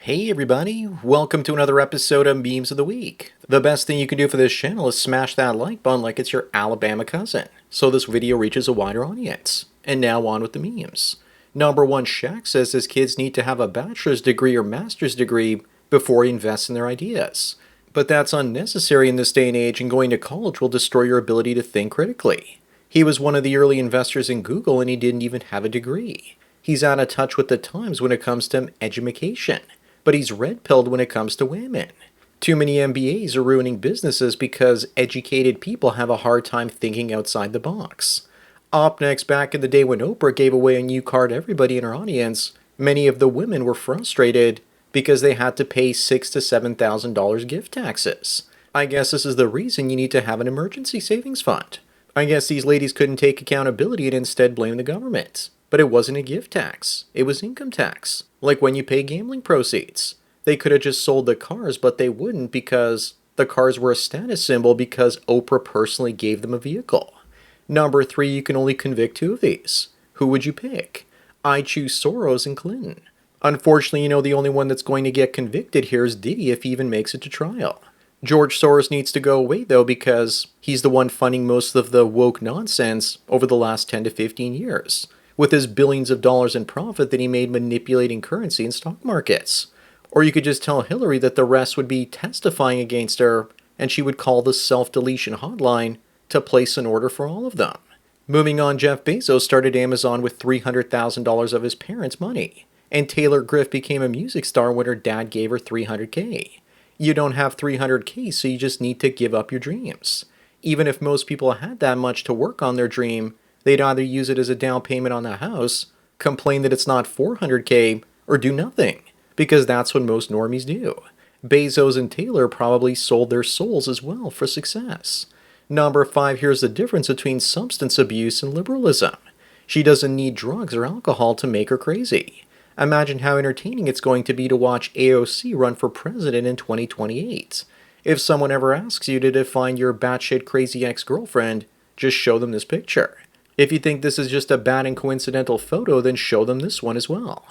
Hey everybody, welcome to another episode of Memes of the Week. The best thing you can do for this channel is smash that like button like it's your Alabama cousin, so this video reaches a wider audience. And now on with the memes. Number one, Shaq says his kids need to have a bachelor's degree or master's degree before he invests in their ideas. But that's unnecessary in this day and age, and going to college will destroy your ability to think critically. He was one of the early investors in Google and he didn't even have a degree. He's out of touch with the times when it comes to education, but he's red-pilled when it comes to women. Too many MBAs are ruining businesses because educated people have a hard time thinking outside the box. Up next, back in the day when Oprah gave away a new car to everybody in her audience, many of the women were frustrated because they had to pay $6,000 to $7,000 gift taxes. I guess this is the reason you need to have an emergency savings fund. I guess these ladies couldn't take accountability and instead blame the government. But it wasn't a gift tax, it was income tax, like when you pay gambling proceeds. They could have just sold the cars, but they wouldn't because the cars were a status symbol because Oprah personally gave them a vehicle. Number three, you can only convict two of these. Who would you pick? I choose Soros and Clinton. Unfortunately, the only one that's going to get convicted here is Diddy if he even makes it to trial. George Soros needs to go away though because he's the one funding most of the woke nonsense over the last 10 to 15 years. With his billions of dollars in profit that he made manipulating currency and stock markets. Or you could just tell Hillary that the rest would be testifying against her, and she would call the self-deletion hotline to place an order for all of them. Moving on, Jeff Bezos started Amazon with $300,000 of his parents' money, and Taylor Griff became a music star when her dad gave her $300K. You don't have $300K, so you just need to give up your dreams. Even if most people had that much to work on their dream, they'd either use it as a down payment on a house, complain that it's not $400K, or do nothing, because that's what most normies do. Bezos and Taylor probably sold their souls as well for success. Number five, here's the difference between substance abuse and liberalism. She doesn't need drugs or alcohol to make her crazy. Imagine how entertaining it's going to be to watch AOC run for president in 2028. If someone ever asks you to define your batshit crazy ex-girlfriend, just show them this picture. If you think this is just a bad and coincidental photo, then show them this one as well.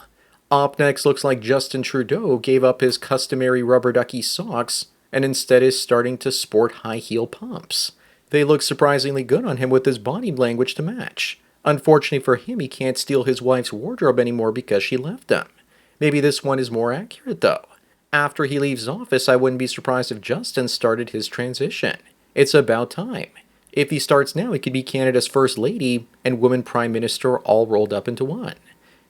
Up next, looks like Justin Trudeau gave up his customary rubber ducky socks and instead is starting to sport high heel pumps. They look surprisingly good on him with his body language to match. Unfortunately for him, he can't steal his wife's wardrobe anymore because she left him. Maybe this one is more accurate though. After he leaves office, I wouldn't be surprised if Justin started his transition. It's about time. If he starts now, he could be Canada's first lady and woman prime minister all rolled up into one.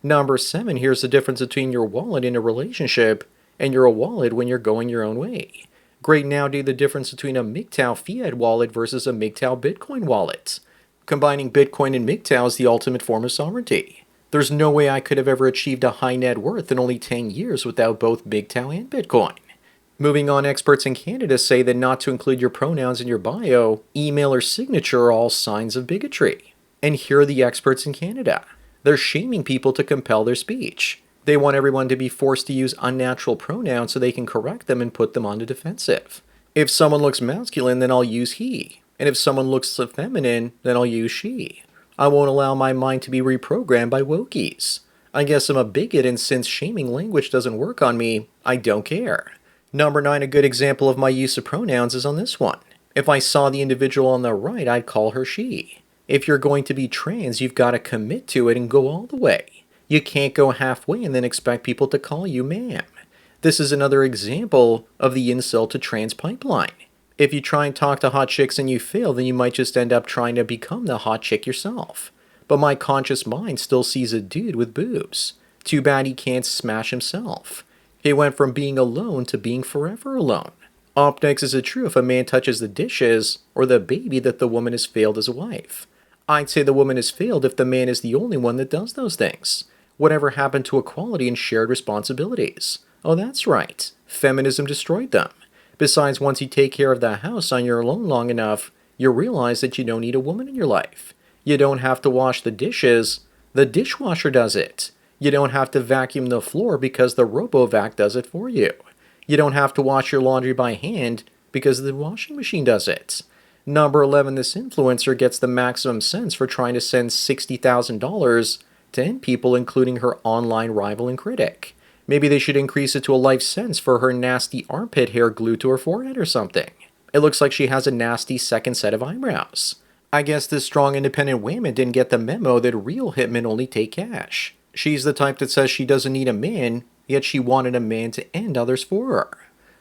Number seven, here's the difference between your wallet in a relationship and your wallet when you're going your own way. Great now do the difference between a MGTOW fiat wallet versus a MGTOW Bitcoin wallet. Combining Bitcoin and MGTOW is the ultimate form of sovereignty. There's no way I could have ever achieved a high net worth in only 10 years without both MGTOW and Bitcoin. Moving on, experts in Canada say that not to include your pronouns in your bio, email, or signature are all signs of bigotry. And here are the experts in Canada. They're shaming people to compel their speech. They want everyone to be forced to use unnatural pronouns so they can correct them and put them on the defensive. If someone looks masculine, then I'll use he. And if someone looks feminine, then I'll use she. I won't allow my mind to be reprogrammed by wokies. I guess I'm a bigot, and since shaming language doesn't work on me, I don't care. Number nine, a good example of my use of pronouns is on this one. If I saw the individual on the right, I'd call her she. If you're going to be trans, you've got to commit to it and go all the way. You can't go halfway and then expect people to call you ma'am. This is another example of the incel to trans pipeline. If you try and talk to hot chicks and you fail, then you might just end up trying to become the hot chick yourself. But my conscious mind still sees a dude with boobs. Too bad he can't smash himself. He went from being alone to being forever alone. Up next, is it true if a man touches the dishes or the baby that the woman has failed as a wife? I'd say the woman has failed if the man is the only one that does those things. Whatever happened to equality and shared responsibilities? Oh, that's right. Feminism destroyed them. Besides, once you take care of the house on your own long enough, you realize that you don't need a woman in your life. You don't have to wash the dishes. The dishwasher does it. You don't have to vacuum the floor because the RoboVac does it for you. You don't have to wash your laundry by hand because the washing machine does it. Number 11, this influencer gets the maximum sense for trying to send $60,000 to end people, including her online rival and critic. Maybe they should increase it to a life sentence for her nasty armpit hair glued to her forehead or something. It looks like she has a nasty second set of eyebrows. I guess this strong independent woman didn't get the memo that real hitmen only take cash. She's the type that says she doesn't need a man, yet she wanted a man to end others for her.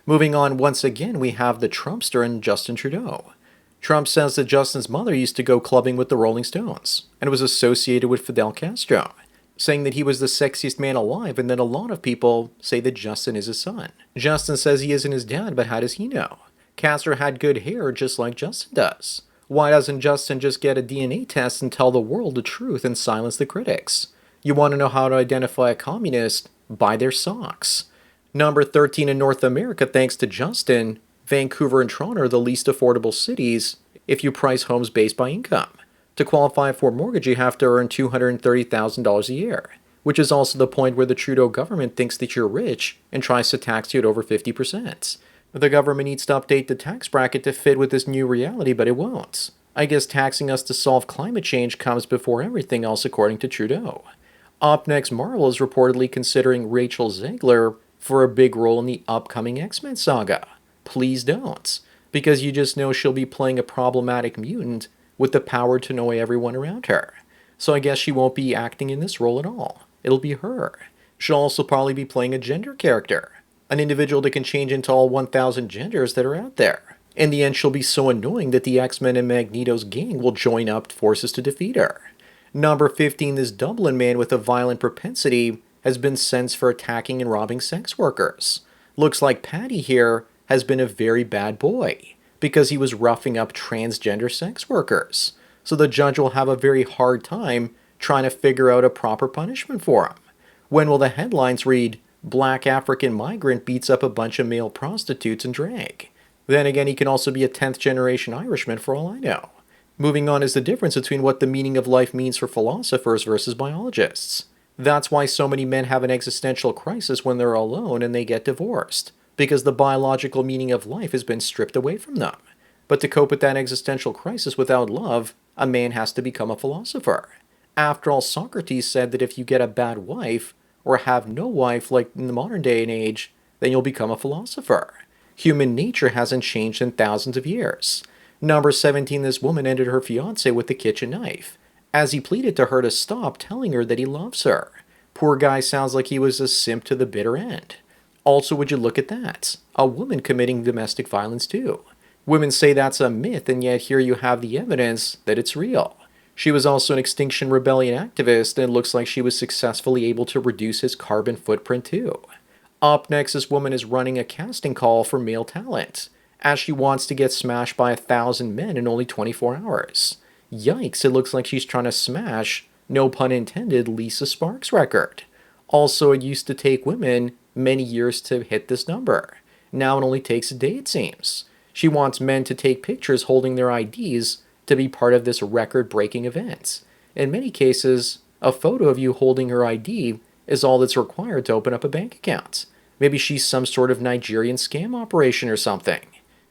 Moving on, once again, we have the Trumpster and Justin Trudeau. Trump says that Justin's mother used to go clubbing with the Rolling Stones and was associated with Fidel Castro, saying that he was the sexiest man alive, and then a lot of people say that Justin is his son. Justin says he isn't his dad, but how does he know? Castro had good hair just like Justin does. Why doesn't Justin just get a DNA test and tell the world the truth and silence the critics? You want to know how to identify a communist? Buy their socks. Number 13 in North America, thanks to Justin, Vancouver and Toronto are the least affordable cities if you price homes based by income. To qualify for a mortgage, you have to earn $230,000 a year, which is also the point where the Trudeau government thinks that you're rich and tries to tax you at over 50%. The government needs to update the tax bracket to fit with this new reality, but it won't. I guess taxing us to solve climate change comes before everything else, according to Trudeau. Up next, Marvel is reportedly considering Rachel Zegler for a big role in the upcoming X-Men saga. Please don't, because you just know she'll be playing a problematic mutant with the power to annoy everyone around her. So I guess she won't be acting in this role at all. It'll be her. She'll also probably be playing a gender character, an individual that can change into all 1,000 genders that are out there. In the end, she'll be so annoying that the X-Men and Magneto's gang will join up forces to defeat her. Number 15, this Dublin man with a violent propensity has been sentenced for attacking and robbing sex workers. Looks like Paddy here has been a very bad boy because he was roughing up transgender sex workers. So the judge will have a very hard time trying to figure out a proper punishment for him. When will the headlines read, "Black African migrant beats up a bunch of male prostitutes in drag"? Then again, he can also be a 10th generation Irishman for all I know. Moving on is the difference between what the meaning of life means for philosophers versus biologists. That's why so many men have an existential crisis when they're alone and they get divorced, because the biological meaning of life has been stripped away from them. But to cope with that existential crisis without love, a man has to become a philosopher. After all, Socrates said that if you get a bad wife, or have no wife like in the modern day and age, then you'll become a philosopher. Human nature hasn't changed in thousands of years. Number 17, this woman ended her fiancé with a kitchen knife, as he pleaded to her to stop, telling her that he loves her. Poor guy sounds like he was a simp to the bitter end. Also, would you look at that? A woman committing domestic violence too. Women say that's a myth, and yet here you have the evidence that it's real. She was also an Extinction Rebellion activist, and it looks like she was successfully able to reduce his carbon footprint too. Up next, this woman is running a casting call for male talent, as she wants to get smashed by 1,000 men in only 24 hours. Yikes, it looks like she's trying to smash, no pun intended, Lisa Sparks' record. Also, it used to take women many years to hit this number. Now it only takes a day, it seems. She wants men to take pictures holding their IDs to be part of this record-breaking event. In many cases, a photo of you holding her ID is all that's required to open up a bank account. Maybe she's some sort of Nigerian scam operation or something.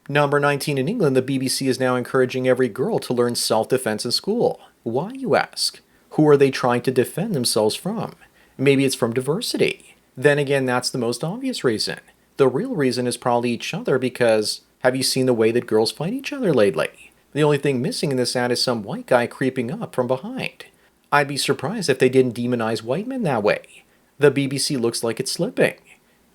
Number 19 in England, the BBC is now encouraging every girl to learn self-defense in school. Why, you ask? Who are they trying to defend themselves from? Maybe it's from diversity. Then again, that's the most obvious reason. The real reason is probably each other, because have you seen the way that girls fight each other lately? The only thing missing in this ad is some white guy creeping up from behind. I'd be surprised if they didn't demonize white men that way. The BBC looks like it's slipping.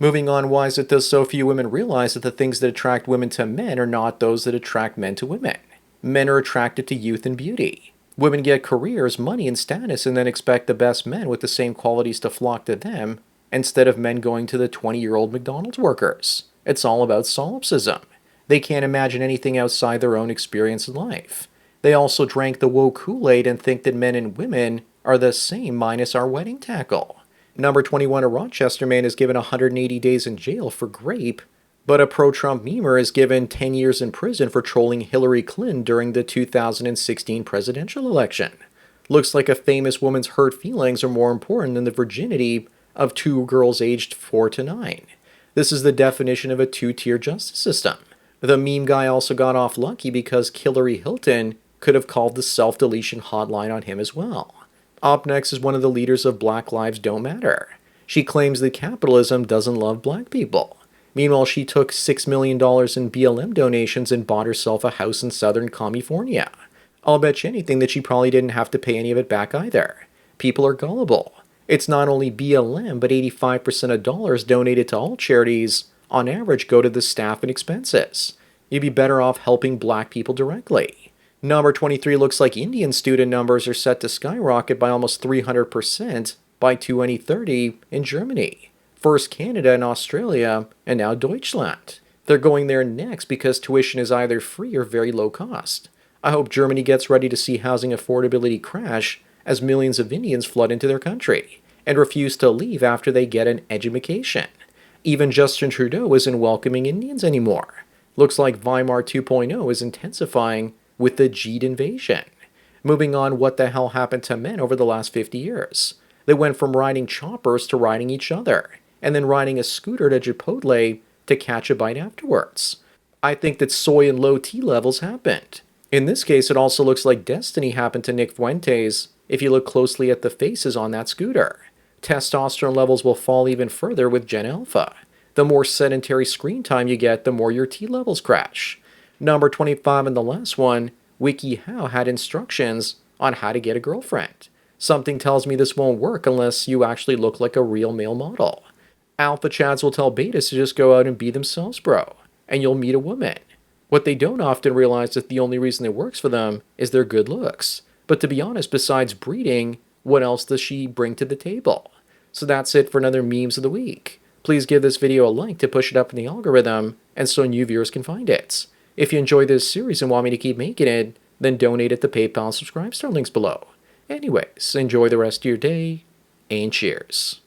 Moving on, why is it that so few women realize that the things that attract women to men are not those that attract men to women? Men are attracted to youth and beauty. Women get careers, money, and status, and then expect the best men with the same qualities to flock to them, instead of men going to the 20-year-old McDonald's workers. It's all about solipsism. They can't imagine anything outside their own experience in life. They also drank the woke Kool-Aid and think that men and women are the same minus our wedding tackle. Number 21, a Rochester man is given 180 days in jail for grape, but a pro-Trump memer is given 10 years in prison for trolling Hillary Clinton during the 2016 presidential election. Looks like a famous woman's hurt feelings are more important than the virginity of 2 girls aged 4 to 9. This is the definition of a 2-tier justice system. The meme guy also got off lucky because Hillary Hilton could have called the self-deletion hotline on him as well. Up next is one of the leaders of Black Lives Don't Matter. She claims that capitalism doesn't love black people. Meanwhile, she took $6 million in BLM donations and bought herself a house in Southern California. I'll bet you anything that she probably didn't have to pay any of it back either. People are gullible. It's not only BLM, but 85% of dollars donated to all charities, on average, go to the staff and expenses. You'd be better off helping black people directly. Number 23 looks like Indian student numbers are set to skyrocket by almost 300% by 2030 in Germany. First Canada and Australia, and now Deutschland. They're going there next because tuition is either free or very low cost. I hope Germany gets ready to see housing affordability crash as millions of Indians flood into their country and refuse to leave after they get an education. Even Justin Trudeau isn't welcoming Indians anymore. Looks like Weimar 2.0 is intensifying with the Jeet invasion. Moving on, what the hell happened to men over the last 50 years? They went from riding choppers to riding each other, and then riding a scooter to Chipotle to catch a bite afterwards. I think that soy and low tea levels happened. In this case, it also looks like destiny happened to Nick Fuentes if you look closely at the faces on that scooter. Testosterone levels will fall even further with Gen Alpha. The more sedentary screen time you get, the more your T levels crash. Number 25 and the last one, WikiHow had instructions on how to get a girlfriend. Something tells me this won't work unless you actually look like a real male model. Alpha chads will tell betas to just go out and be themselves, bro, and you'll meet a woman. What they don't often realize is the only reason it works for them is their good looks. But to be honest, besides breeding, what else does she bring to the table? So that's it for another Memes of the Week. Please give this video a like to push it up in the algorithm and so new viewers can find it. If you enjoy this series and want me to keep making it, then donate at the PayPal and Subscribe Star links below. Anyways, enjoy the rest of your day, and cheers.